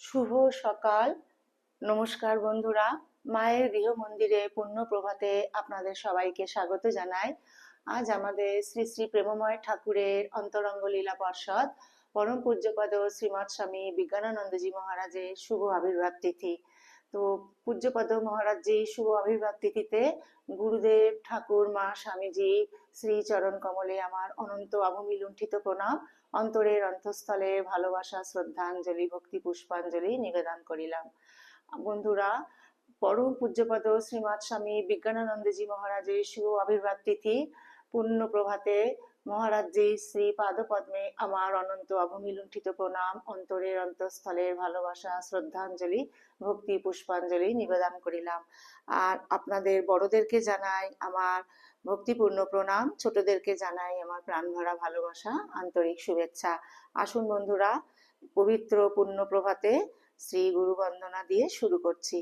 শুভ সকাল। নমস্কার বন্ধুরা। মায়ের গৃহ মন্দিরে পুণ্য প্রভাতে আপনাদের সবাইকে স্বাগত জানাই। আজ আমাদের শ্রী শ্রী প্রেমময় ঠাকুরের অন্তরঙ্গ লীলা পর্ষদ পরম পূজ্যপদ শ্রীমৎ স্বামী বিজ্ঞানানন্দজি মহারাজের শুভ আবির্ভাব তিথি। তো পূজ্যপদ মহারাজজি শুভ আবির্ভাব তিথিতে গুরুদেব, ঠাকুর, মা, স্বামীজি শ্রী চরণ কমলে আমার অনন্ত আভূমি লুণ্ঠিত প্রণাম, অন্তরের অন্তঃস্থলে ভালোবাসা, শ্রদ্ধাঞ্জলি, ভক্তি পুষ্পাঞ্জলি নিবেদন করিলাম। বন্ধুরা, পরম পূজ্যপদ শ্রীমৎ স্বামী বিজ্ঞানানন্দজি মহারাজের শুভ আবির্ভাব তিথি পুণ্য প্রভাতে মহারাজজি শ্রী পাদপদ্মে আমার অনন্ত অভূমি লুণ্ঠিত প্রণাম, অন্তরের অন্তঃস্থলের ভালোবাসা, শ্রদ্ধাঞ্জলি, ভক্তি পুষ্পাঞ্জলি নিবেদন করিলাম। আর আপনাদের বড়দেরকে জানাই আমার ভক্তিপূর্ণ প্রণাম, ছোটদেরকে জানাই আমার প্রাণ ভরা ভালোবাসা, আন্তরিক শুভেচ্ছা। আসুন বন্ধুরা, পবিত্র পুণ্য প্রভাতে শ্রী গুরু বন্দনা দিয়ে শুরু করছি।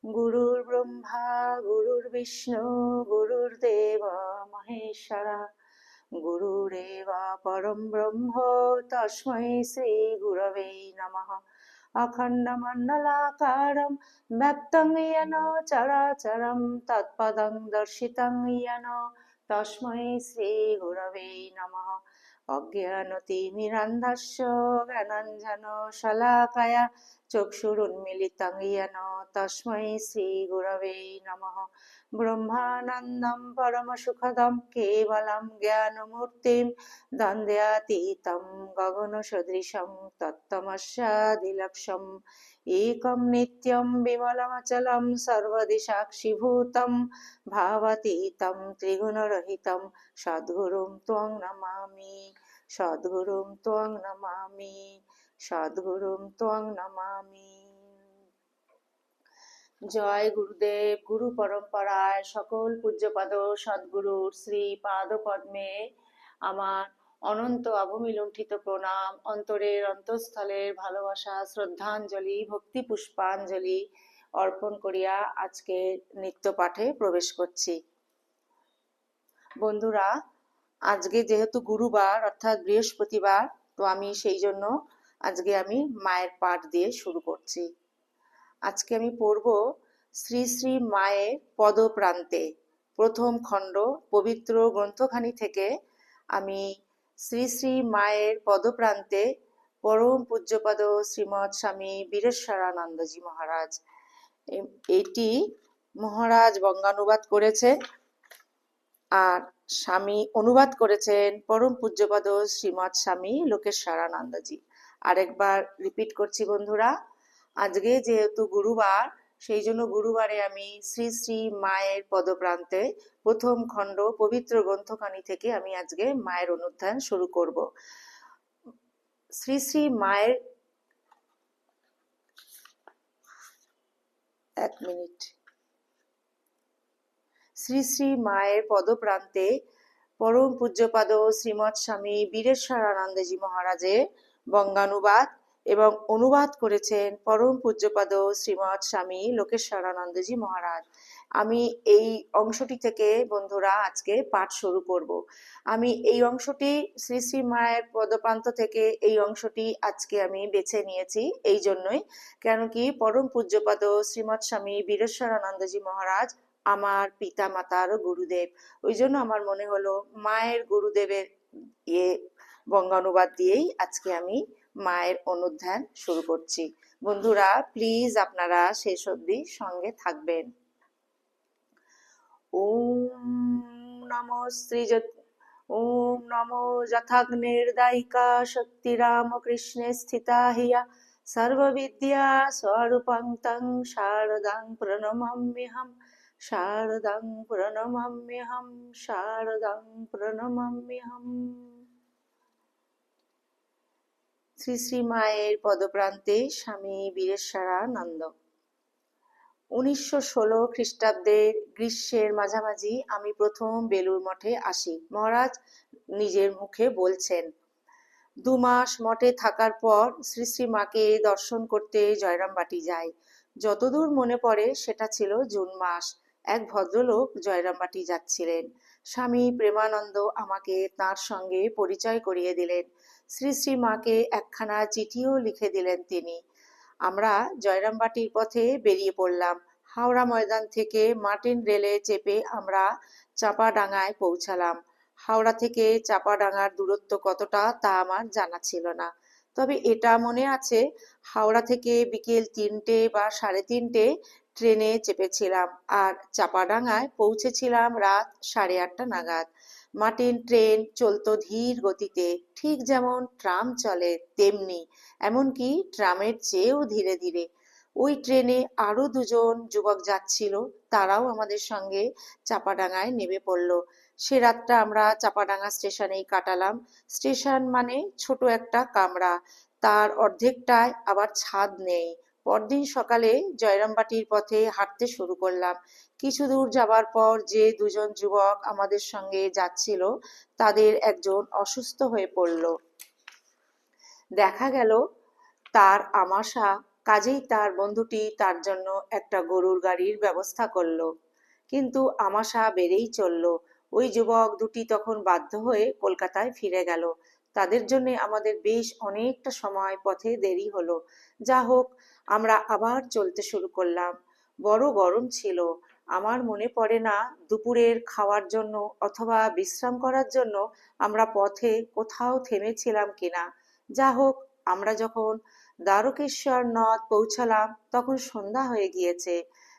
গুরুর ব্রহ্মা গুরুর বিষ্ণু গুরুর্দেব মহেশ্বরা, গুরুরেব পরম ব্রহ্ম তস্मै শ্রী গুরবে নমঃ। অখণ্ডমণ্ডলাকারं ব্যক্तं येन চরাচরं তৎপদং দর্শিतं येन তস্मै শ্রী গুরবে নমঃ। অজ্ঞানতিমিরান্ধস্য জ্ঞানাঞ্জনশলাকয়া চক্ষুরুন্মিলিतं येन তস্मै শ্রী গুরবে নমঃ। ব্রহ্মানন্দं পরমসুখদं কেবलं জ্ঞানমূর্তিं দ্বন্দ্বাতীतं গগনসদৃশं তত্ত্বমস্যাদিলক্ষ্যम् एकं नित्यं विमलमचलं सर्वदिशाक्षिभूतं भावातीतं त्रिगुणरहितं सद्गुरुं त्वं नमामि, सद्गुरुं त्वं नमामि, सद्गुरुं त्वं नमामि। জয় গুরুদেব। গুরু পরম্পরায় সকল পূজ্যপাদ সদ্গুরুর শ্রী পাদ পদ্মে আমার অনন্ত অভূমি লুণ্ঠিত প্রণাম, অন্তরের অন্তঃস্থলের ভালোবাসা, শ্রদ্ধাঞ্জলি, ভক্তি পুষ্পাঞ্জলি অর্পণ করিয়া আজকে নিত্য পাঠে প্রবেশ করছি। বন্ধুরা, আজকে যেহেতু গুরুবার অর্থাৎ বৃহস্পতিবার, তো আমি সেই জন্য আজকে আমি মায়ের পাঠ দিয়ে শুরু করছি। আজকে আমি পড়ব শ্রী শ্রী মায়ের পদপ্রান্তে, প্রথম খণ্ড পবিত্র গ্রন্থখানি থেকে। আমি শ্রী শ্রী মায়ের পদপ্রান্তে পরম পূজ্যপদ শ্রীমৎ স্বামী বীরেশ্বরানন্দজি মহারাজ, এটি মহারাজ বঙ্গানুবাদ করেছে, আর স্বামী অনুবাদ করেছেন পরম পূজ্যপদ শ্রীমৎ স্বামী লোকেশ্বরানন্দজি। আরেকবার রিপিট করছি বন্ধুরা, আজকে যেহেতু গুরুবার, সেই জন্য গুরুবারে আমি শ্রী শ্রী মায়ের পদপ্রান্তে প্রথম খণ্ড পবিত্র গ্রন্থখানি থেকে আমি আজকে মায়ের অনুধ্যান শুরু করব। শ্রী শ্রী মায়ের, এক মিনিট। শ্রী শ্রী মায়ের পদপ্রান্তে পরম পূজ্যপাদ শ্রীমৎ স্বামী বীরেশ্বরানন্দজি মহারাজের বঙ্গানুবাদ এবং অনুবাদ করেছেন পরম পূজ্যপাদ শ্রীমৎ স্বামী লোকেশ্বরানন্দজি মহারাজ। আমি এই অংশটি থেকে বন্ধুরা আজকে পাঠ শুরু করব। আমি এই অংশটি শ্রী শ্রী মায়ের পদপ্রান্ত থেকে এই অংশটি আজকে আমি বেছে নিয়েছি এই জন্যই, কেন কি পরম পূজ্যপাদ শ্রীমৎ স্বামী বীরেশ্বরানন্দজি মহারাজ আমার পিতা মাতার গুরুদেব। ওই জন্য আমার মনে হলো মায়ের গুরুদেবের বঙ্গানুবাদ দিয়েই আজকে আমি মায়ের অনুধ্যান শুরু করছি। বন্ধুরা, প্লিজ আপনারা শেষ অবধি সঙ্গে থাকবেন। ওম নমো ওম নমো যথাগ্নির্দায়িকা শক্তিরামকৃষ্ণে স্থিতা হিয়া সর্ববিদ্যা স্বরূপং তং শারদাং প্রণমাম্যহম, শারদাং প্রণমাম্যহম, শারদাং প্রণমাম্যহম। শ্রী শ্রী মায়ের পদপ্রান্তে স্বামী বীরেশ্বরানন্দ। 1916 খ্রিস্টাব্দের গ্রীষ্মের মাঝামাঝি আমি প্রথম বেলুড় মঠে আসি। মহারাজ নিজের মুখে বলছেন, 2 মাস মঠে থাকার পর শ্রী শ্রী মাকে দর্শন করতে জয়রামবাটি যাই। যতদূর মনে পড়ে সেটা ছিল জুন মাস। এক ভদ্রলোক জয়রামবাটি যাচ্ছিলেন। স্বামী প্রেমানন্দ আমাকে তার সঙ্গে পরিচয় করিয়ে দিলেন। শ্রী শ্রী মাকে একখানা চিঠিও লিখে দিলেন তিনি। আমরা জয়রামবাটির পথে বেরিয়ে পড়লাম। হাওড়া ময়দান থেকে মার্টিন রেলে চেপে আমরা চাপাডাঙ্গায় পৌঁছালাম। হাওড়া থেকে চাপাডাঙ্গার দূরত্ব কতটা তা আমার জানা ছিল না, তবে এটা মনে আছে হাওড়া থেকে বিকেল 3টে বা 3:30 ট্রেনে চেপেছিলাম আর চাপাডাঙ্গায় পৌঁছেছিলাম রাত 8:30 নাগাদ। মার্টিন ট্রেন চলতো ধীর গতিতে, ঠিক যেমন ট্রাম চলে তেমনি, এমনকি ট্রামের চেয়েও ধীরে ধীরে। ওই ট্রেনে আরো দুজন যুবক যাচ্ছিল, তারাও আমাদের সঙ্গে চাপাডাঙ্গায় নেমে পড়লো। সে রাতটা আমরা চাপাডাঙ্গা স্টেশনেই কাটালাম। স্টেশন মানে ছোট একটা কামরা, তার অর্ধেকটায় আবার ছাদ নেই। পরদিন সকালে জয়রামবাটির পথে হাঁটতে শুরু করলাম। কিছু দূর যাবার পর যে দুজন যুবক আমাদের সঙ্গে যাচ্ছিল তাদের একজন অসুস্থ হয়ে পড়ল। দেখা গেল তার আমাশা, কাজেই তার বন্ধুটি তার জন্য একটা গরুর গাড়ির ব্যবস্থা করলো। কিন্তু আমাশা বেড়েই চলল। ওই যুবক দুটি তখন বাধ্য হয়ে কলকাতায় ফিরে গেল। তাদের জন্য আমাদের বেশ অনেকটা সময় পথে দেরি হলো। যা হোক, আমরা আবার চলতে শুরু করলাম। বড় গরম ছিল। আমার মনে পড়ে না দুপুরের খাওয়ার জন্য অথবা বিশ্রাম করার জন্য আমরা পথে কোথাও থেমেছিলাম কিনা। যা হোক, আমরা যখন দ্বারকেশ্বর নদ পৌঁছালাম তখন সন্ধ্যা হয়ে গিয়েছে।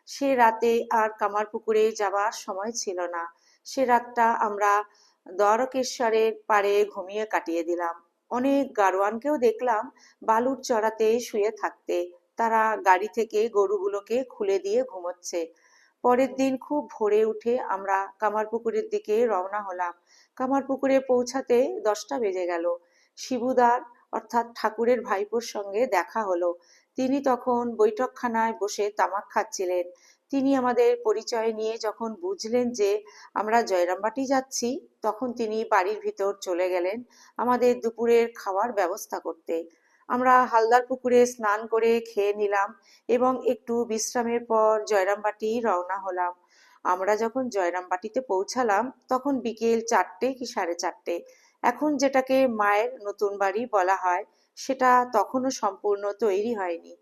সে রাতে আর কামারপুকুরে যাবার সময় ছিল না। সে রাতটা আমরা দ্বারকেশ্বরের পাড়ে ঘুমিয়ে কাটিয়ে দিলাম। অনেক গাড়োয়ানকেও দেখলাম বালুর চড়াতে শুয়ে থাকতে। তারা গাড়ি থেকে গরুগুলোকে খুলে দিয়ে ঘুমোচ্ছে। পরের দিন খুব ভোরে উঠে আমরা কামারপুকুরের দিকে রওনা হলাম। কামারপুকুরে পৌঁছাতে 10টা বেজে গেল। শিবুদার অর্থাৎ ঠাকুরের ভাইপোর সঙ্গে দেখা হলো। তিনি তখন বৈঠকখানায় বসে তামাক খাচ্ছিলেন। তিনি আমাদের পরিচয় নিয়ে যখন বুঝলেন যে আমরা জয়রামবাটি যাচ্ছি, তখন তিনি বাড়ির ভিতর চলে গেলেন আমাদের দুপুরের খাওয়ার ব্যবস্থা করতে। আমরা হালদার পুকুরে স্নান করে খেয়ে নিলাম এবং একটু বিশ্রামের পর জয়রামবাটি রওনা হলাম। আমরা যখন জয়রামবাটিতে পৌঁছালাম তখন বিকেল 4টে কি 4:30। এখন যেটাকে মায়ের নতুন বাড়ি বলা হয় সেটা তখনও সম্পূর্ণ তৈরি হয়নি।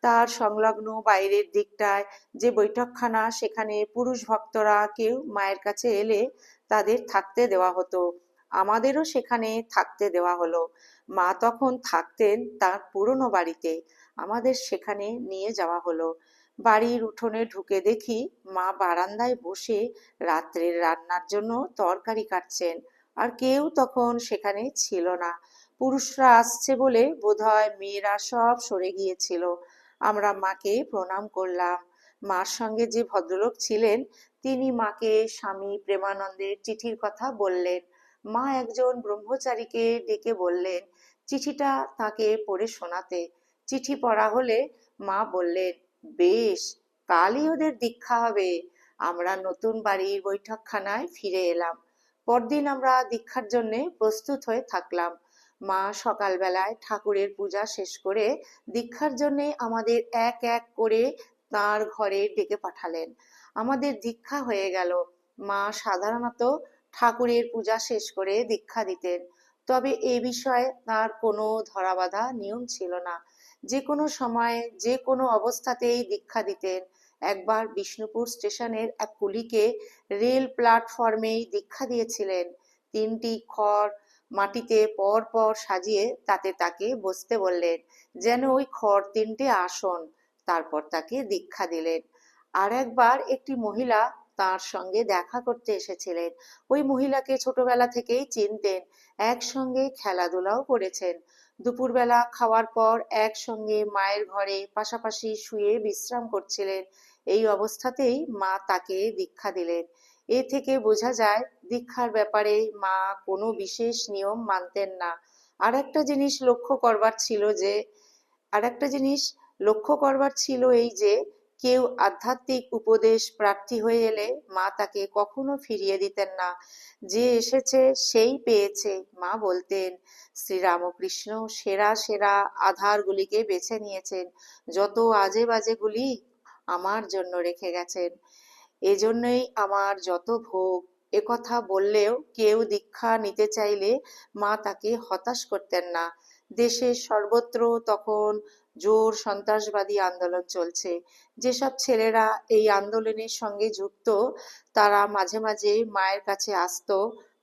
তার সংলগ্ন বাইরের দিকটায় যে বৈঠকখানা, সেখানে পুরুষ ভক্তরা কেউ মায়ের কাছে এলে তাদের থাকতে দেওয়া হতো। আমাদেরও সেখানে থাকতে দেওয়া হলো। মা তখন থাকতেন তার পুরনো বাড়িতে, আমাদের সেখানে নিয়ে যাওয়া হলো। বাড়ির উঠোনে ঢুকে দেখি মা বারান্দায় বসে রাত্রের রান্নার জন্য তরকারি কাটছেন, আর কেউ তখন সেখানে ছিল না। পুরুষরা আসছে বলে বোধহয় মেয়েরা সব সরে গিয়েছিল। আমরা মাকে প্রণাম করলাম। মার সঙ্গে যে ভদ্রলোক ছিলেন তিনি মাকে স্বামী প্রেমানন্দের চিঠির কথা বললেন। মা একজন ব্রহ্মচারীকে ডেকে বললেন চিঠিটা তাকে পড়ে শোনাতে। চিঠি পড়া হলে মা বললেন, বেশ, কালই ওদের দীক্ষা হবে। আমরা নতুন বাড়ির বৈঠকখানায় ফিরে এলাম। পরদিন আমরা দীক্ষার জন্য প্রস্তুত হয়ে থাকলাম। মা সকালবেলায় ঠাকুরের পূজা শেষ করে দীক্ষার জন্য আমাদের এক এক করে তার ঘরে ডেকে পাঠালেন। আমাদের দীক্ষা হয়ে গেল। মা সাধারণত ঠাকুরের পূজা শেষ করে দীক্ষা দিতেন, তবে এ বিষয়ে তার কোনো ধরাবাঁধা নিয়ম ছিল না। যে কোনো সময়ে যে কোনো অবস্থাতেই দীক্ষা দিতেন। একবার বিষ্ণুপুর স্টেশনের এক কুলিকে রেল প্ল্যাটফর্মেই দীক্ষা দিয়েছিলেন। 3টি খড় মাটিতে পর পর সাজিয়ে তাতে তাকে বসতে বললেন, যেন ওই খড় 3টে আসন। তারপর তাকে দীক্ষা দিলেন। আর একবার একটি মহিলা তার সঙ্গে দেখা করতে এসেছিলেন। ওই মহিলাকে ছোটবেলা থেকেই চিনতেন, একসঙ্গে খেলাধুলাও করেছেন। দুপুরবেলা খাওয়ার পর একসঙ্গে মায়ের ঘরে পাশাপাশি শুয়ে বিশ্রাম করছিলেন। এই অবস্থাতেই মা তাকে দীক্ষা দিলেন। এ থেকে বোঝা যায় দীক্ষার ব্যাপারে মা কোনো বিশেষ নিয়ম মানতেন না। আর একটা জিনিস লক্ষ্য করবার ছিল যে এই যে কেউ আধ্যাত্মিক উপদেশ প্রার্থী হয়ে এলে মা তাকে কখনো ফিরিয়ে দিতেন না। যে এসেছে সেই পেয়েছে। মা বলতেন, শ্রীরামকৃষ্ণ সেরা সেরা আধারগুলিকে বেছে নিয়েছেন, যত আজে বাজেগুলি আমার জন্য রেখে গেছেন। এজন্যই আমার যত ভোগ। একথা বললেও কেউ দীক্ষা নিতে চাইলে মা তাকে হতাশ করতেন না। দেশের সর্বত্র তখন জোর সন্ত্রাসবাদী আন্দোলন চলছে। যেসব ছেলেরা এই আন্দোলনের সঙ্গে যুক্ত, তারা মাঝে মাঝে মায়ের কাছে আসতো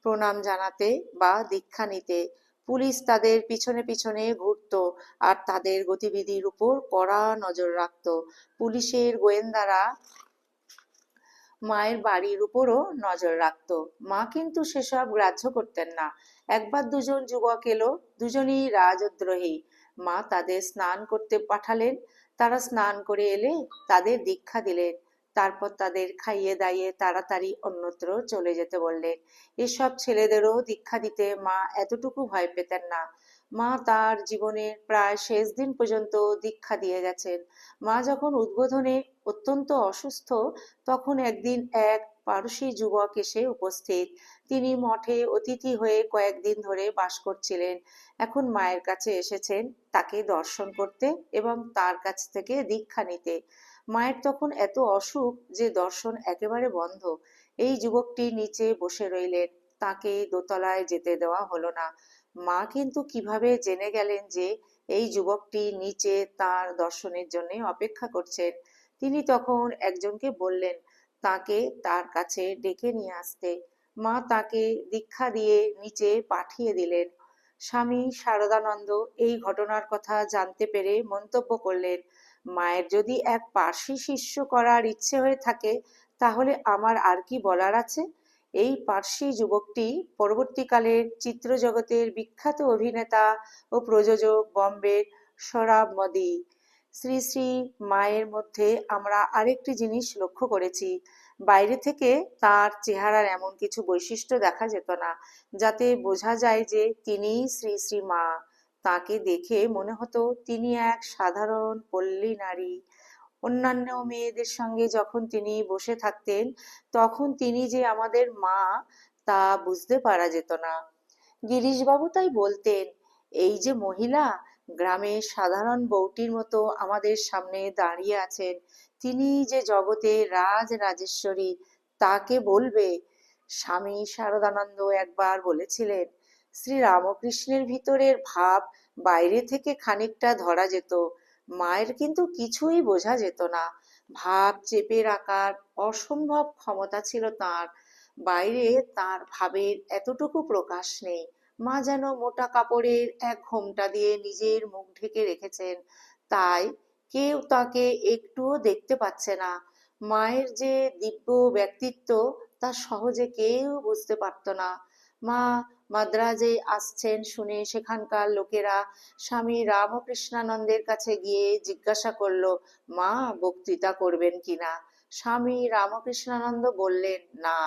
প্রণাম জানাতে বা দীক্ষা নিতে। পুলিশ তাদের পিছনে পিছনে ঘুরতো আর তাদের গতিবিধির উপর কড়া নজর রাখতো। পুলিশের গোয়েন্দারা মায়ের বাড়ির উপরও নজর রাখতো। মা কিন্তু সেসব গ্রাহ্য করতেন না। একবার দুজন যুবক এলো, দুজনেই রাজদ্রোহী। মা তাদের স্নান করতে পাঠালেন। তারা স্নান করে এলে তাদের দীক্ষা দিলেন। তারপর তাদের খাইয়ে দাইয়ে তাড়াতাড়ি অন্যত্র চলে যেতে বললেন। এসব ছেলেদেরও দীক্ষা দিতে মা এতটুকু ভয় পেতেন না। মা তার জীবনের প্রায় শেষ দিন পর্যন্ত দীক্ষা দিয়ে গেছেন। মা যখন উদ্বোধনে অত্যন্ত অসুস্থ, তখন একদিন এক পারসী যুবক এসে উপস্থিত। তিনি মঠে অতিথি হয়ে কয়েকদিন ধরে বাস করছিলেন। এখন মায়ের কাছে এসেছেন তাকে দর্শন করতে এবং তার কাছ থেকে দীক্ষা নিতে। মায়ের তখন এত অসুখ যে দর্শন একেবারে বন্ধ। এই যুবকটি নিচে বসে রইলেন, তাকে দোতলায় যেতে দেওয়া হলো না। মা কিন্তু কিভাবে জেনে গেলেন যে এই যুবকটি নিচে তার দর্শনের জন্য অপেক্ষা করছেন? তিনি তখন একজনকে বললেন তাকে তার কাছে ডেকে নিয়ে আসতে। মা তাকে দীক্ষা দিয়ে নিচে পাঠিয়ে দিলেন। স্বামী শারদানন্দ এই ঘটনার কথা জানতে পেরে মন্তব্য করলেন, মায়ের যদি এক পার্সি শিষ্য করার ইচ্ছে হয়ে থাকে, তাহলে আমার আর কি বলার আছে? এই পার্সি যুবকটি পরবর্তীকালের চিত্রজগতের বিখ্যাত অভিনেতা ও প্রযোজক বম্বের সোহরাব মদি। শ্রী শ্রী মায়ের মধ্যে আমরা আরেকটি জিনিস লক্ষ্য করেছি। বাইরে থেকে তার চেহারার এমন কিছু বৈশিষ্ট্য দেখা যেত না যাতে বোঝা যায় যে তিনিই শ্রী শ্রী মা। তাকে দেখে মনে হতো তিনি এক সাধারণ পল্লী নারী। অন্যান্য মেয়েদের সঙ্গে যখন তিনি বসে থাকতেন, তখন তিনি যে আমাদের মা তা বুঝতে পারা যেত না। গিরিশবাবু তাই বলতেন, এই যে মহিলা গ্রামের সাধারণ বউটির মতো আমাদের সামনে দাঁড়িয়ে আছেন, তিনি যে জগতের রাজ রাজেশ্বরী, তাকে বলবে। স্বামী শারদানন্দ একবার বলেছিলেন, শ্রী রামকৃষ্ণের ভিতরের ভাব বাইরে থেকে খানিকটা ধরা যেত, মায়ের কিন্তু কিছুই বোঝা যেত না। ভাব চেপে রাখার অসম্ভব ক্ষমতা ছিল তার। বাইরে তার ভাবের এতটুকু প্রকাশ নেই। মা যেন মোটা কাপড়ের এক ঘোমটা দিয়ে নিজের মুখ ঢেকে রেখেছেন, তাই কেউ তাকে একটুও দেখতে পাচ্ছে না। মায়ের যে দিব্য ব্যক্তিত্ব তা সহজে কেউ বুঝতে পারত না। মা মাদ্রাজে আসছেন শুনে সেখানকার লোকেরা স্বামী রামকৃষ্ণানন্দের কাছে গিয়ে জিজ্ঞাসা করলো, মা বক্তৃতা করবেন কিনা? স্বামী রামকৃষ্ণানন্দ বললেন, না।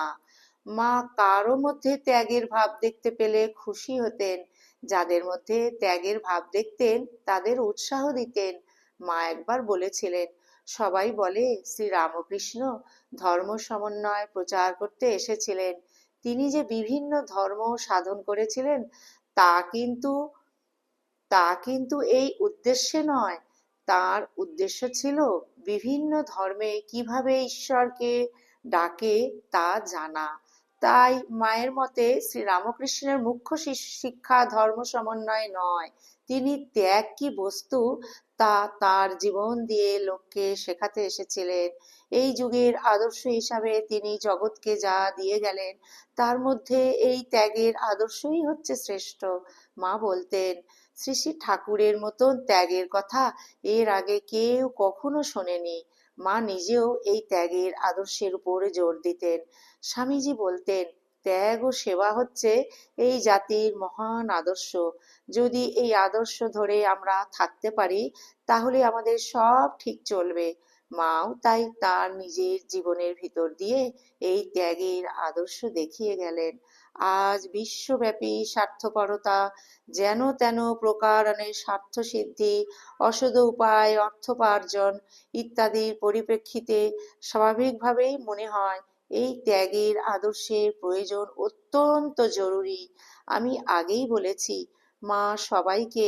মা কারো মধ্যে ত্যাগের ভাব দেখতে পেলে খুশি হতেন। যাদের মধ্যে ত্যাগের ভাব দেখতেন তাদের উৎসাহ দিতেন। মা একবার বলেছিলেন, সবাই বলে শ্রী রামকৃষ্ণ ধর্ম সমন্বয় প্রচার করতে এসেছিলেন। তিনি যে বিভিন্ন ধর্ম সাধন করেছিলেন তা কিন্তু তা কিন্তু এই উদ্দেশ্যে নয়। তার উদ্দেশ্য ছিল বিভিন্ন ধর্মে কিভাবে ঈশ্বরকে ডাকে তা জানা। তাই মায়ের মতে শ্রী রামকৃষ্ণের মুখ্য শিক্ষা ধর্ম সমন্বয় নয়, তিনি ত্যাগ কি বস্তু তা তার জীবন দিয়ে লোককে শেখাতে এসেছিলেন। এই যুগের আদর্শ হিসাবে তিনি জগৎকে যা দিয়ে গেলেন তার মধ্যে এই ত্যাগের আদর্শই হচ্ছে শ্রেষ্ঠ। মা বলতেন, শ্রী শ্রী ঠাকুরের মতন ত্যাগের কথা এর আগে কেউ কখনো শোনেনি। মা নিজেও এই ত্যাগের আদর্শের উপর জোর দিতেন। স্বামীজি বলতেন, ত্যাগ ও সেবা হচ্ছে এই জাতির মহান আদর্শ। যদি এই আদর্শ ধরে আমরা থাকতে পারি তাহলে আমাদের সব ঠিক চলবে। মাও তাই তার নিজের জীবনের ভিতর দিয়ে এই ত্যাগের আদর্শ দেখিয়ে গেলেন। আজ বিশ্বব্যাপী স্বার্থপরতা, যেন তেন প্রকারণের স্বার্থ সিদ্ধি, অসদ উপায় অর্থোপার্জন ইত্যাদির পরিপ্রেক্ষিতে স্বাভাবিকভাবেই মনে হয় এই ত্যাগের আদর্শের প্রয়োজন অত্যন্ত জরুরি। আমি আগেই বলেছি, মা সবাইকে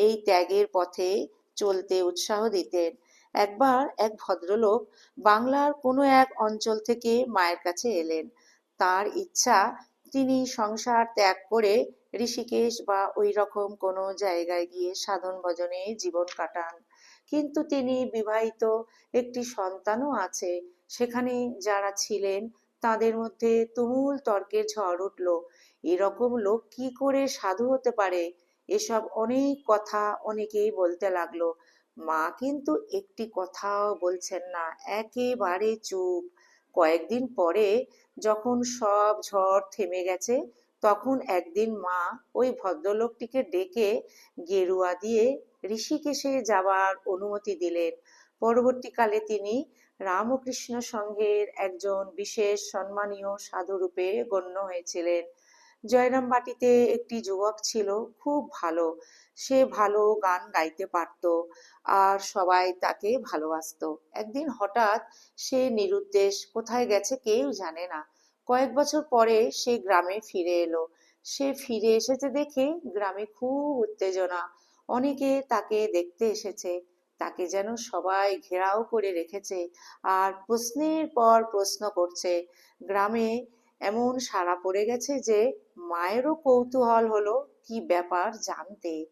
এই ত্যাগের পথে চলতে উৎসাহ দিতেন। একবার এক ভদ্রলোক বাংলার কোনো এক অঞ্চল থেকে মায়ের কাছে এলেন। তার ইচ্ছা তিনি সংসার ত্যাগ করে ঋষিকেশ বা ওই রকম কোনো জায়গায় গিয়ে সাধন ভজনে জীবন কাটান। কিন্তু তিনি বিবাহিত, একটি সন্তানও আছে। সেখানে যারা ছিলেন তাদের মধ্যে তুমুল তর্কের ঝড় উঠল। এরকম লোক কি করে সাধু হতে পারে? এসব অনেক কথা অনেকেই বলতে লাগলো। মা কিন্তু একটি কথাও বলছেন না, একেবারে চুপ। কয়েকদিন পরে যখন সব ঝড় থেমে গেছে, তখন একদিন মা ওই ভদ্রলোকটিকে ডেকে গেরুয়া দিয়ে ঋষিকেশে যাবার অনুমতি দিলেন। পরবর্তীকালে তিনি রামকৃষ্ণ সংঘের একজন বিশেষ সম্মানীয় সাধুরূপে গণ্য হয়েছিলেন। জয়রামবাটিতে একটি যুবক ছিল, খুব ভালো। সে ভালো গান গাইতে পারত, আর সবাই তাকে ভালোবাসতো। একদিন হঠাৎ সে নিরুদ্দেশ কোথায় গেছে কেউ জানে না। কয়েক বছর পরে সে গ্রামে ফিরে এলো। সে ফিরে এসেছে দেখে গ্রামে খুব উত্তেজনা। অনেকে তাকে দেখতে এসেছে। তাকে যেন সবাই ঘেরাও করে রেখেছে আর প্রশ্নের পর প্রশ্ন করছে। গ্রামে এমন সাড়া পড়ে গেছে যে মায়েরও কৌতূহল হলো কি ব্যাপার জানতে।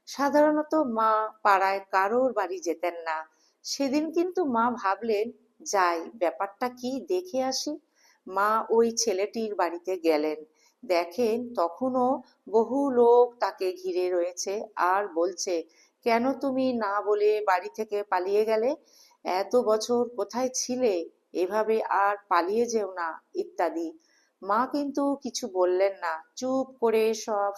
সাধারণত মা পাড়ায় কারোর বাড়ি যেতেন না। সেদিন কিন্তু মা ভাবলেন, যাই, ব্যাপারটা কি দেখে আসি। মা ওই ছেলেটির বাড়িতে গেলেন। দেখেন তখনও বহু লোক তাকে ঘিরে রয়েছে আর বলছে, কেন তুমি না বলে বাড়ি থেকে পালিয়ে গেলে? এত বছর কোথায় ছিলে? এভাবে আর পালিয়ে যেও না, ইত্যাদি। মা কিন্তু কিছু বললেন না, চুপ করে সব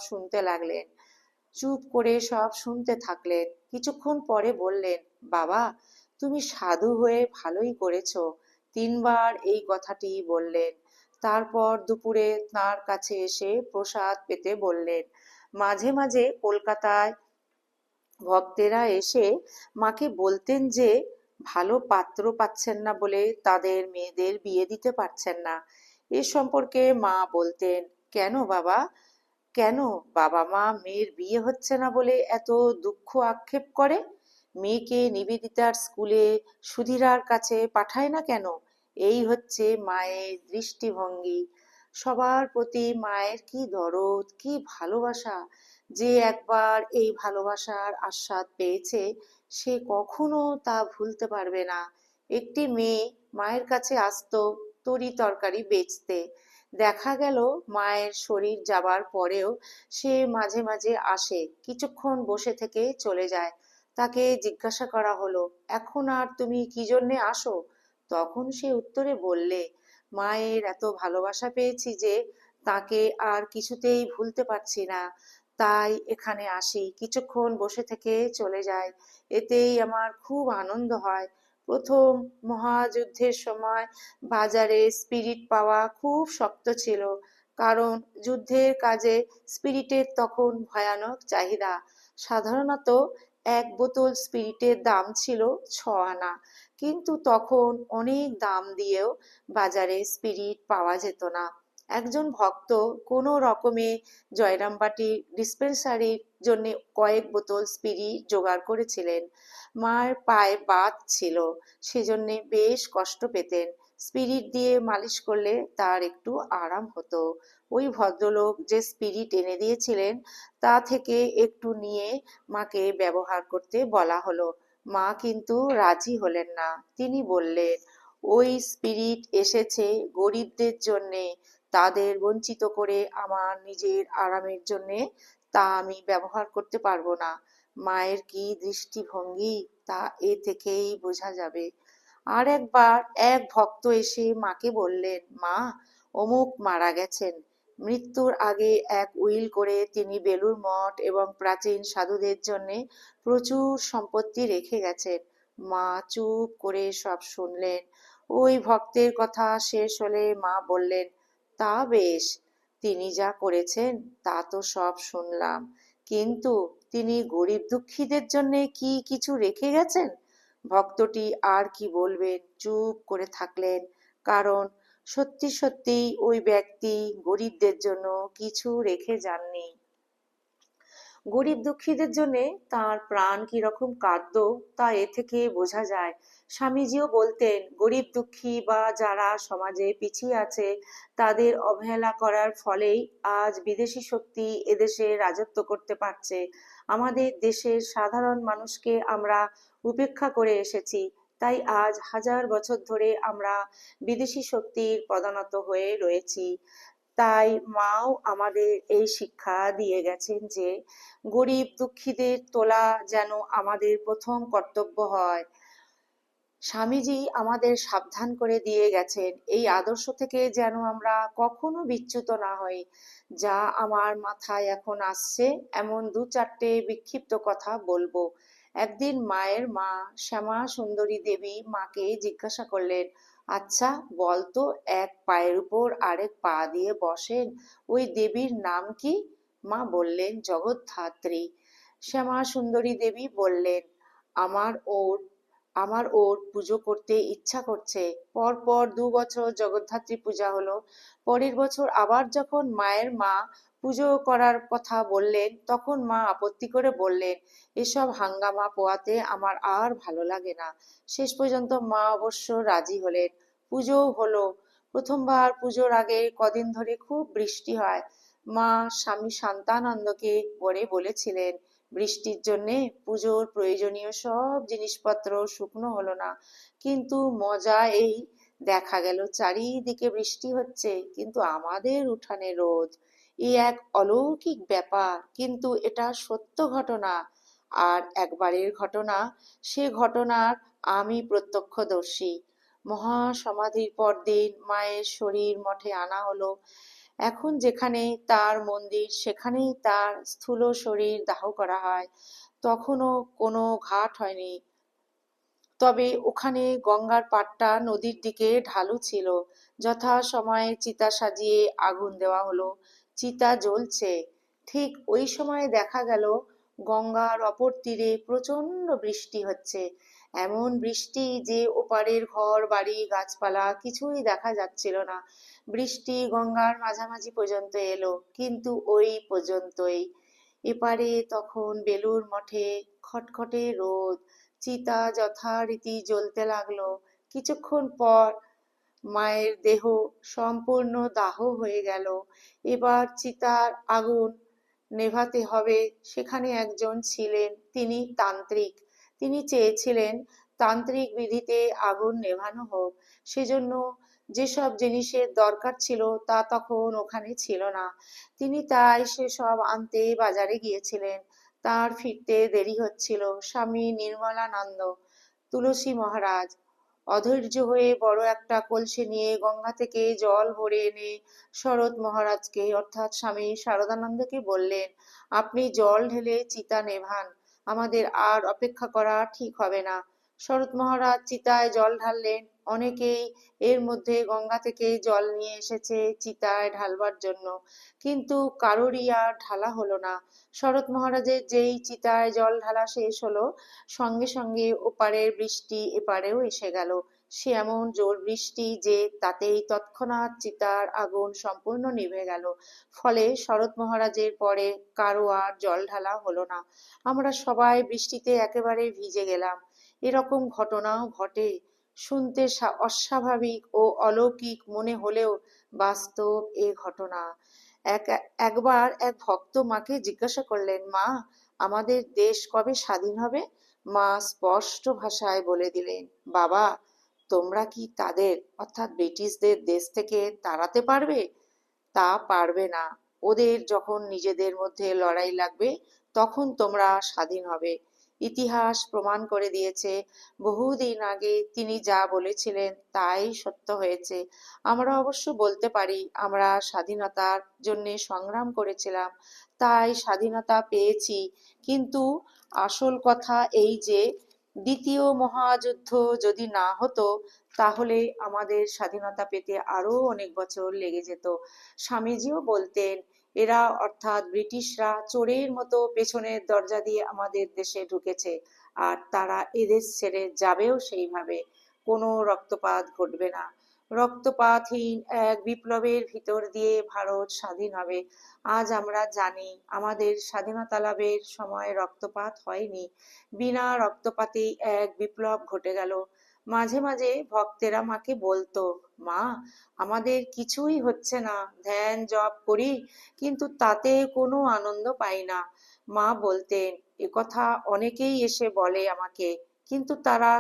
শুনতে থাকলেন। কিছুক্ষণ পরে বললেন, বাবা, তুমি সাধু হয়ে ভালোই করেছো। তিনবার এই কথাটি বললেন। তারপর দুপুরে তাঁর কাছে এসে প্রসাদ পেতে বললেন। মাঝে মাঝে কলকাতায় ভক্তেরা এসে মাকে বলতেন যে ভালো পাত্র পাচ্ছেন না বলে তাদের মেয়েদের বিয়ে দিতে পারছেন না। এ সম্পর্কে মা বলতেন, কেন বাবা, কেন বাবা মা মেয়ের বিয়ে হচ্ছে না বলে এত দুঃখ আক্ষেপ করে? মেয়েকে নিবেদিতার স্কুলে সুধীরার কাছে পাঠায় না কেন? এই হচ্ছে মায়ের দৃষ্টিভঙ্গি। সবার প্রতি মায়ের কি দরদ, কি ভালোবাসা! যে একবার এই ভালোবাসার আস্বাদ পেয়েছে সে কখনো তা ভুলতে পারবে না। একটি মেয়ে মায়ের কাছে আসতো তরি তরকারি বেচতে। দেখা গেল মায়ের শরীর যাবার পরেও সে মাঝে মাঝে আসে, কিছুক্ষণ বসে থেকে চলে যায়। তাকে জিজ্ঞাসা করা হলো, এখন আর তুমি কি জন্যে আসো? তখন সে উত্তরে বললে, মায়ের এত ভালোবাসা পেয়েছি যে তাকে আর কিছুতেই ভুলতে পারছি না, তাই এখানে আসি, কিছুক্ষণ বসে থেকে চলে যায়। এতেই আমার খুব আনন্দ হয়। প্রথম মহাযুদ্ধের সময় বাজারে স্পিরিট পাওয়া খুব শক্ত ছিল, কারণ যুদ্ধের কাজে স্পিরিটের তখন ভয়ানক চাহিদা। সাধারণত এক বোতল স্পিরিটের দাম ছিল 6 আনা, কিন্তু তখন অনেক দাম দিয়েও বাজারে স্পিরিট পাওয়া যেত না। একজন ভক্ত কোনো রকমে জয়রামবাটি ডিসপেন্সারির জন্য কয়েক বোতল স্পিরিট জোগাড় করেছিলেন। মার পায়ে বাত ছিল, সেজন্যে বেশ কষ্ট পেতেন। স্পিরিট দিয়ে মালিশ করলে তার একটু আরাম হতো। ওই ভদ্রলোক যে স্পিরিট এনে দিয়েছিলেন তা থেকে একটু নিয়ে মাকে ব্যবহার করতে বলা হলো। মা কিন্তু রাজি হলেন না। তিনি বললেন, ওই স্পিরিট এসেছে গরিবদের জন্যে, তাদের বঞ্চিত করে আমার নিজের আরামের জন্যে তা আমি ব্যবহার করতে পারবো না। মায়ের কি দৃষ্টিভঙ্গি তা এ থেকেই বোঝা যাবে। আর একবার এক ভক্ত এসে মাকে বললেন, মা, অমুক মারা গেছেন। মৃত্যুর আগে এক উইল করে তিনি বেলুড় মঠ এবং প্রাচীন সাধুদের জন্য প্রচুর সম্পত্তি রেখে গেছেন। মা চুপ করে সব শুনলেন। ওই ভক্তের কথা শেষ হলে মা বললেন, তা বেশ, তিনি যা করেছেন তা তো সব শুনলাম, কিন্তু তিনি গরিব দুঃখীদের জন্য কি কিছু রেখে গেছেন? ভক্তটি আর কি বলবেন, চুপ করে থাকলেন, কারণ সত্যি সত্যিই ওই ব্যক্তি গরিবদের জন্য কিছু রেখে যাননি। গরিব দুঃখীদের জন্য তার প্রাণ কিরকম কাঁদতো তা এ থেকে বোঝা যায়। স্বামীজিও বলতেন, গরিব দুঃখী বা যারা সমাজে পিছিয়ে আছে তাদের অবহেলা করার ফলেই আজ বিদেশি শক্তি এদেশে রাজত্ব করতে পারছে। আমাদের দেশের সাধারণ মানুষকে আমরা উপেক্ষা করে এসেছি, তাই আজ হাজার বছর ধরে আমরা বিদেশি শক্তির পদানত হয়ে রয়েছি। তাই মাও আমাদের এই শিক্ষা দিয়ে গেছেন যে গরিব দুঃখীদের তোলা যেন আমাদের প্রথম কর্তব্য হয়। স্বামীজি আমাদের সাবধান করে দিয়ে গেছেন এই আদর্শ থেকে যেন আমরা কখনো বিচ্যুত না হই। যা আমার মাথায় এখন আসছে এমন দু চারটে বিক্ষিপ্ত কথা বলবো। একদিন মায়ের মা শ্যামা সুন্দরী দেবী মাকে জিজ্ঞাসা করলেন, আচ্ছা বলতো, এক পায়ের উপর আরেক পা দিয়ে বসেন ওই দেবীর নাম কি? মা বললেন, জগদ্ধাত্রী। শ্যামা সুন্দরী দেবী বললেন, আমার ওর আমার ওর পুজো করতে ইচ্ছা করছে। পর পর 2 বছর জগদ্ধাত্রী পূজা হলো। পরের বছর আবার যখন মায়ের মা পুজো করার কথা বললেন তখন মা আপত্তি করে বললেন, এসব হাঙ্গামা পোয়াতে আমার আর ভালো লাগে না। শেষ পর্যন্ত মা অবশ্য রাজি হলেন। পুজোও হলো। প্রথমবার পুজোর আগে কদিন ধরে খুব বৃষ্টি হয়। মা স্বামী শান্তানন্দকে পরে বলেছিলেন, বৃষ্টির জন্যে পুজোর প্রয়োজনীয় সব জিনিসপত্র শুকনো হলো না। কিন্তু মজা এই, দেখা গেল চারিদিকে বৃষ্টি হচ্ছে কিন্তু আমাদের উঠানে রোদ। এ এক অলৌকিক ব্যাপার, কিন্তু এটা সত্য ঘটনা। আর একবারের ঘটনা, সে ঘটনার আমি প্রত্যক্ষদর্শী। মহাসমাধির পরদিন মায়ের শরীর মঠে আনা হলো। এখন যেখানে তার মন্দির সেখানেই তার স্থূল শরীর দাহ করা হয়। তখনও কোনো ঘাট হয়নি, তবে ওখানে গঙ্গার পাড়টা নদীর দিকে ঢালু ছিল। যথা সময়ে চিতা সাজিয়ে আগুন দেওয়া হলো। চিতা জ্বলছে। ঠিক ওই সময় দেখা গেল গঙ্গার অপর তীরে প্রচণ্ড বৃষ্টি হচ্ছে। এমন বৃষ্টি যে ওপারের ঘর বাড়ি গাছপালা কিছুই দেখা যাচ্ছিল না। বৃষ্টি গঙ্গার মাঝামাঝি পর্যন্ত এলো, কিন্তু ওই পর্যন্তই। এপারে তখন বেলুড় মঠে খটখটে রোদ। চিতা যথারীতি জ্বলতে লাগলো। কিছুক্ষণ পর মায়ের দেহ সম্পূর্ণ দাহ হয়ে গেল। এবার চিতার আগুন নেভাতে হবে। সেখানে একজন ছিলেন, তিনি তান্ত্রিক। তিনি চেয়েছিলেন তান্ত্রিক বিধিতে আগুন নেভানো হোক। সেজন্য যেসব জিনিসের দরকার ছিল তা তখন ওখানে ছিল না। তিনি তাই সেসব আনতে বাজারে গিয়েছিলেন। তার ফিরতে দেরি হচ্ছিল। স্বামী নির্মলানন্দ, তুলসী মহারাজ অধৈর্য হয়ে বড় একটা কলসি নিয়ে গঙ্গা থেকে জল ভরে এনে শরৎ মহারাজকে অর্থাৎ স্বামী শারদানন্দকে বললেন, আপনি জল ঢেলে চিতা নেভান, আমাদের আর অপেক্ষা করা ঠিক হবে না। শরৎ মহারাজ চিতায় জল ঢাললেন। অনেকেই এর মধ্যে গঙ্গা থেকে জল নিয়ে এসেছে চিতায় ঢালবার জন্য, কিন্তু কারোরই আর ঢালা হলো না। শরৎ মহারাজের যেই চিতায় জল ঢালা শেষ হলো, সঙ্গে সঙ্গে ওপারের বৃষ্টি এপারেও এসে গেল। সে এমন জোর বৃষ্টি যে তাতেই তৎক্ষণাৎ চিতার আগুন সম্পূর্ণ নিভে গেল। ফলে শরৎ মহারাজের পরে কারো আর জল ঢালা হলো না। আমরা সবাই বৃষ্টিতে একেবারে ভিজে গেলাম। এরকম ঘটনাও ঘটে। শুনতে অস্বাভাবিক ও অলৌকিক মনে হলেও বাস্তব এ ঘটনা। একবার এক ভক্ত মাকে জিজ্ঞাসা করলেন, মা, আমাদের দেশ কবে স্বাধীন হবে? মা স্পষ্ট ভাষায় বলে দিলেন, বাবা, তোমরা কি তাদের অর্থাৎ ব্রিটিশদের দেশ থেকে তাড়াতে পারবে? তা পারবে না। ওদের যখন নিজেদের মধ্যে লড়াই লাগবে তখন তোমরা স্বাধীন হবে। ইতিহাস প্রমাণ করে দিয়েছে, বহুদিন আগে তিনি যা বলেছিলেন তাই সত্য হয়েছে। আমরা অবশ্য বলতে পারি আমরা স্বাধীনতার জন্য সংগ্রাম করেছিলাম, তাই স্বাধীনতা পেয়েছি। কিন্তু আসল কথা এই যে দ্বিতীয় মহাযুদ্ধ যদি না হতো তাহলে আমাদের স্বাধীনতা পেতে আরো অনেক বছর লেগে যেত। স্বামীজিও বলতেন, এরা অর্থাৎ ব্রিটিশরা চোরের মতো পেছনের দরজা দিয়ে আমাদের দেশে ঢুকেছে, আর তারা এদেশ ছেড়ে যাবেও সেইভাবে। কোনো রক্তপাত ঘটবে না। রক্তপাতহীন এক বিপ্লবের ভিতর দিয়ে ভারত স্বাধীন হবে। আজ আমরা জানি আমাদের স্বাধীনতা লাভের সময় রক্তপাত হয়নি, বিনা রক্তপাতেই এক বিপ্লব ঘটে গেল। মাঝে মাঝে ভক্তেরা মাকে বলতো, মা আমাদের কিছুই হচ্ছে না, ধ্যান জপ করি কিন্তু তাতে কোনো আনন্দ পাই না। মা বলতেন, একথা অনেকেই এসে বলে আমাকে, কিন্তু তারা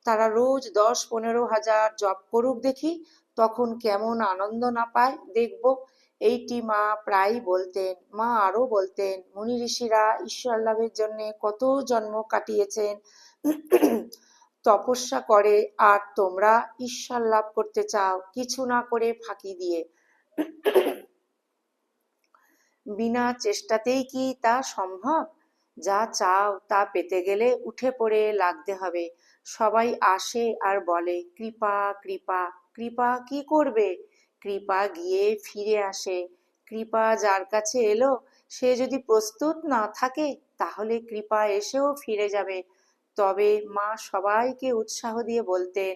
তারা রোজ 10-15 হাজার জপ করুক দেখি, তখন কেমন আনন্দ না পায় দেখব। এইটি মা প্রায়ই বলতেন। মা আরো বলতেন, মুনি ঋষিরা ঈশ্বর লাভের জন্য কত জন্ম কাটিয়েছেন, তপস্যা করে, আর তোমরা ঈশ্বর লাভ করতে চাও কিছু না করে ফাঁকি দিয়ে। বিনা চেষ্টাতেই কি তা সম্ভব? যা চাও তা পেতে গেলে উঠে পড়ে লাগতে হবে। সবাই আসে আর বলে, কৃপা কৃপা। কৃপা কি করবে? কৃপা গিয়ে ফিরে আসে। কৃপা যার কাছে এলো সে যদি প্রস্তুত না থাকে তাহলে কৃপা এসেও ফিরে যাবে। তবে মা সবাইকে উৎসাহ দিয়ে বলতেন,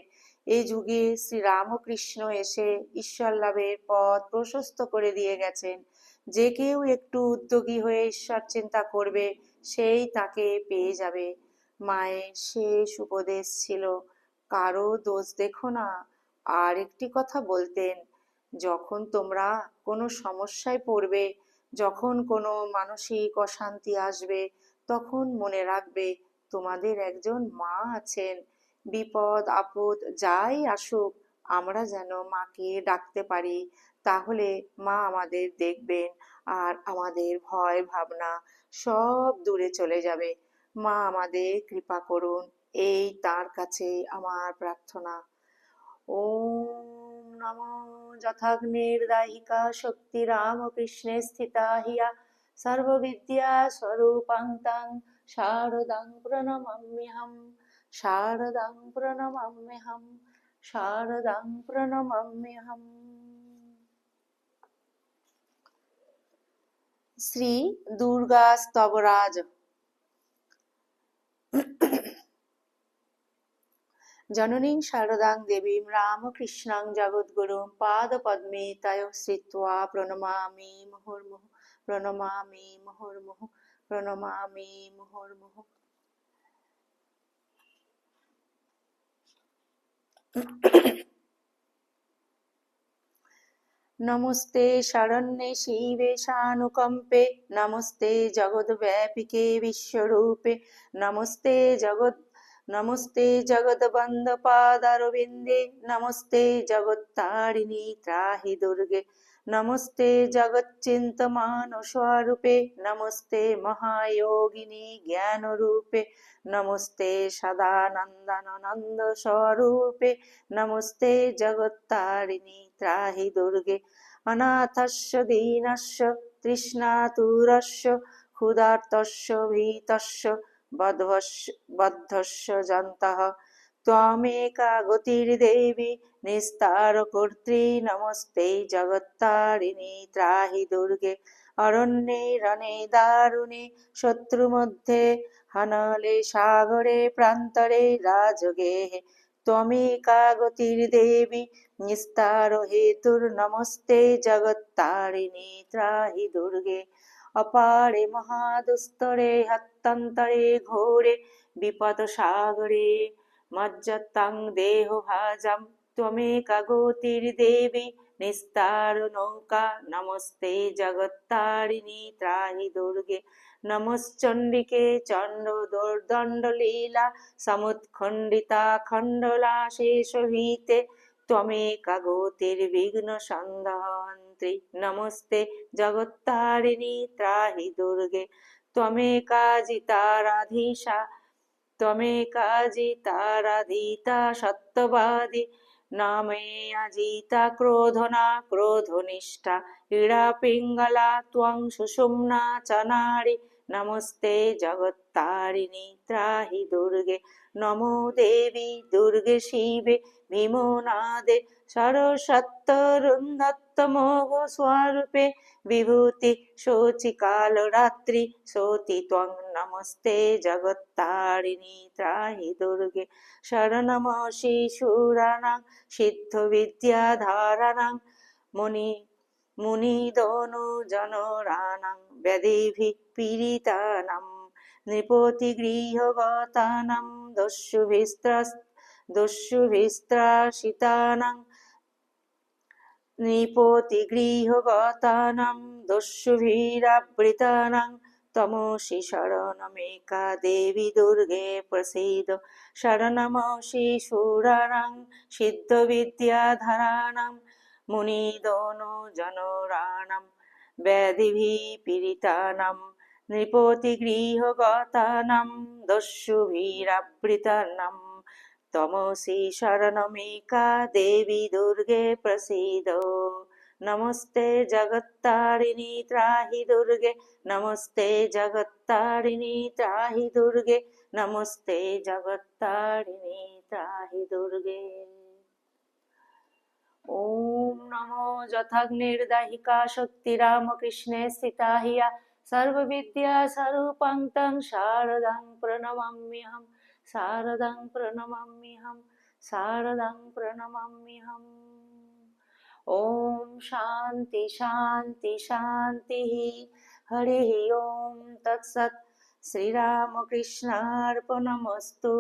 এই যুগে শ্রীরামকৃষ্ণ এসে ঈশ্বর লাভের পথ প্রশস্ত করে দিয়ে গেছেন। যে কেউ একটু উদ্যোগী হয়ে ঈশ্বর চিন্তা করবে সেই তাকে পেয়ে যাবে। মায়ের শেষ উপদেশ ছিল, কারো দোষ দেখো না। আর একটি কথা বলতেন, যখন তোমরা কোনো সমস্যায় পড়বে, যখন কোনো মানসিক অশান্তি আসবে, তখন মনে রাখবে তোমাদের একজন মা আছেন। বিপদ আপদ যাই আসুক আমরা যেন মাকে ডাকতে পারি, তাহলে মা আমাদের দেখবেন আর আমাদের ভয় ভাবনা সব দূরে চলে যাবে। মা আমাদের কৃপা করুন, এই তার কাছে আমার প্রার্থনা। ওম নমো যথাগ্নির্দায়িকা শক্তি রামকৃষ্ণে স্থিতা হিয়া সর্ববিদ্যা স্বরূপাং তাং শারদাং প্রণমাম্যহম। শারদাং প্রণমাম্যহম। শারদাং প্রণমাম্যহম। শ্রী দুর্গা স্তবরাজ। জননীং শারদাং দেবীং রামকৃষ্ণং জগদ্গুরুং পাদপদ্মে তয়োঃ শ্রিত্বা প্রণমামি মুহুর্মুহুঃ। প্রণমামি মুহুর্মুহুঃ। প্রণমামি মুহুর্মুহুঃ। নমস্তে শরণ্যে শিবে শানুকম্পে, নমস্তে জগদ্ব্যাপিকে বিশ্বরূপে, নমস্তে জগদ্বন্দ্বপাদারবিন্দে, নমস্তে জগত্তারিণী ত্রাহি দুর্গে, নমস্তে জগচ্চিন্তমানস্বরূপে, নমস্তে মহায়োগিনী জ্ঞানরূপে, নমস্তে সদানন্দানন্দ স্বরূপে, নমস্তে জগত্তারিণী ত্রাহি দুর্গে। অনাথস্য দীনস্য তৃষ্ণাতুরস্য ক্ষুধার্তস্য ভীতস্য বদ্ধস্য জন্তঃ ত্বমেকা গতির্দেবী নিস্তারকর্ত্রী, নমস্তে জগত্তারিণী ত্রাহি দুর্গে। অরণ্যে রণে দারুণে শত্রুমধ্যে, হনলে সাগরে প্রান্তরে রাজগেহে, ত্বমেকা গতির্দেবী নিস্তার হেতুর, নমস্তে জগত্তারিণী ত্রাহি দুর্গে। অপারে মহাদুস্তরে হত্যন্তরে ঘোরে বিপদ সাগরে মজ্জতাং দেহ ভাজম, ত্বমেকা গতির্দেবী নিস্তার নৌকা, নমস্তে জগত্তারিণী ত্রাহি দুর্গে। নমশ্চণ্ডিকে চণ্ড দোর্দণ্ড লীলা সমুৎখণ্ডিতা খণ্ডলা শেষ ভীতে, ত্বমেকা গতির্বিঘ্ন সন্ধান্ত্রী, নমস্তে জগত্তারিণী ত্রাহি দুর্গে। ত্বমেকা জিতারাধীশা, ত্বমেকা জিতারাধিতা সত্যবাদী, নামে আজিতা ক্রোধনা ক্রোধনিষ্ঠা, ইড়া পিঙ্গলা ত্বং সুষুম্না চ নারী, नमस्ते जगत्तारिणि त्राहि दुर्गे नमो देवी दुर्गे शिवे भीमोनादे सरसत्तरुन्नत्तमोघ स्वरूपे विभूति शोचि कालरात्रि सोति त्वं नमस्ते जगत्तारिणि त्राहि दुर्गे शरणमसि शूराणां सिद्धविद्याधाराणां मुनिदनुजनराणां व्याधिभिः पीडितानां नृपतिगृहगतानां दस्युभिस्त्रासितानां नृपतिगृहगतानां दस्युभिरावृतानां तमसि शरणमेका देवी दुर्गे प्रसीद शरणमसि शूराणां सिद्धविद्याधराणां मुनिदनुजनराणां व्याधिभिः पीडितानां नृपतिगृहगतानां दस्युभिरावृतानां तमसि शरणमेका देवी दुर्गे प्रसीद नमस्ते जगत्तारिणि त्राहि दुर्गे नमस्ते जगत्तारिणि त्राहि दुर्गे नमस्ते जगत्तारिणि त्राहि दुर्गे। ओम नमो जथाग्निर्दाहिका शक्तिरामकृष्णे स्थिता हिया सर्वविद्या स्वरूपं तं शारदां प्रणमाम्यहम् शारदां प्रणमाम्यहम् शारदां प्रणमाम्यहम्। ओम शांति शांति शांतिः। हरिः ओम तत्सत्। श्री रामकृष्णार्पणमस्तु।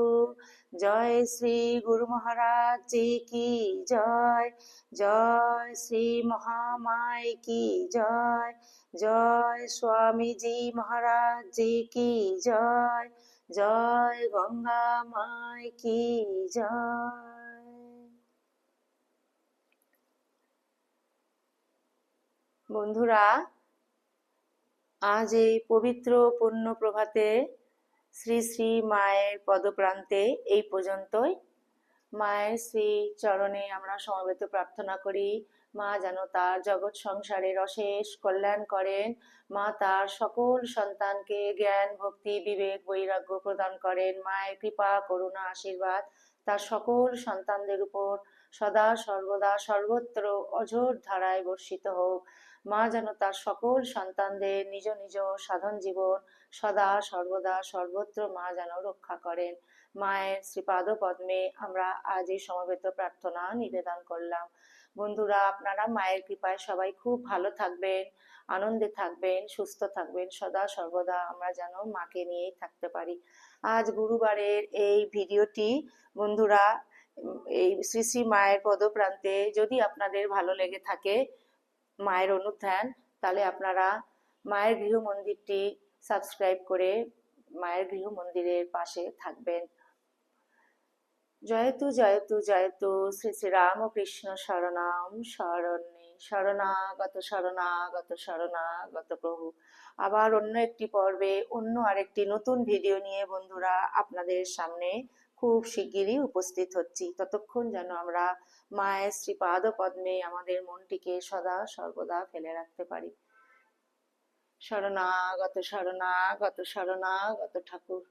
जय श्री गुरु महाराज जी की जय। जय श्री महामाई की जय। जय स्वामी जी महाराज जी की जय। जय गंगा माई की जय। বন্ধুরা, আজ এই পবিত্র পুণ্য প্রভাতে শ্রী শ্রী মায়ের পদপ্রান্তে এই পর্যন্তই। মায়ের শ্রী চরণে আমরা সমবেত প্রার্থনা করি মা যেন তার জগৎ সংসারের অশেষ কল্যাণ করেন। মা তার সকল সন্তানকে জ্ঞান ভক্তি বিবেক বৈরাগ্য প্রদান করেন। মায়ের কৃপা করুণা আশীর্বাদ তার সকল সন্তানদের উপর সদা সর্বদা সর্বত্র অঝোর ধারায় বর্ষিত হোক। মা যেন তার সকল সন্তানদের নিজ নিজ সাধন জীবন সদা সর্বদা সর্বত্র মা যেন রক্ষা করেন। মায়ের শ্রীপাদ পদ্মে আমরা আজ এই সমবেত প্রার্থনা নিবেদন করলাম। বন্ধুরা, আপনারা মায়ের কৃপায় সবাই খুব ভালো থাকবেন, আনন্দে থাকবেন, সুস্থ থাকবেন। সদা সর্বদা আমরা যেন মাকে নিয়েই থাকতে পারি। আজ গুরুবারের এই ভিডিওটি বন্ধুরা এই শ্রী শ্রী মায়ের পদপ্রান্তে যদি আপনাদের ভালো লেগে থাকে মায়ের অনুধ্যান, তাহলে আপনারা মায়ের গৃহ মন্দিরটি সাবস্ক্রাইব করে মায়ের গৃহ মন্দিরের পাশে থাকবেন। জয়তু জয়তু জয়তু শ্রী শ্রী রামকৃষ্ণ শরণাম শরণ্যে শরণাগত শরণাগত শরণাগত প্রভু। আবার অন্য একটি পর্বে অন্য আরেকটি নতুন ভিডিও নিয়ে বন্ধুরা আপনাদের সামনে খুব শিগগিরই উপস্থিত হচ্ছি। ততক্ষণ যেন আমরা মায়ের শ্রীপাদ পদ্মে আমাদের মনটিকে সদা সর্বদা ফেলে রাখতে পারি। শরণাগত শরণাগত শরণাগত ঠাকুর।